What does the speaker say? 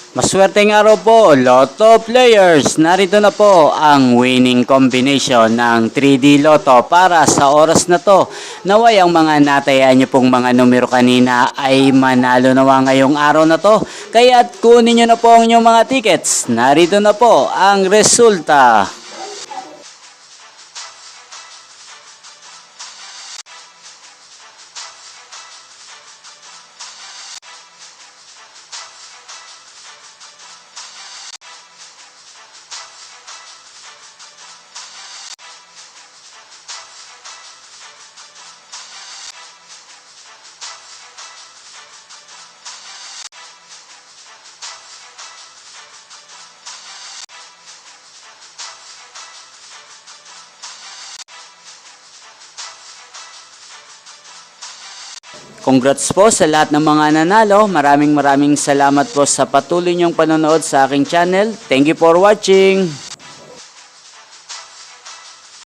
Maswerteng araw po, Lotto players. Narito na po ang winning combination ng 3D Lotto para sa oras na to. Naway ang mga natayaan nyo pong mga numero kanina ay manalo nawa ngayong araw na to. Kaya't kunin nyo na po ang inyong mga tickets. Narito na po ang resulta. Congrats po sa lahat ng mga nanalo. Maraming salamat po sa patuloy niyong panonood sa aking channel. Thank you for watching.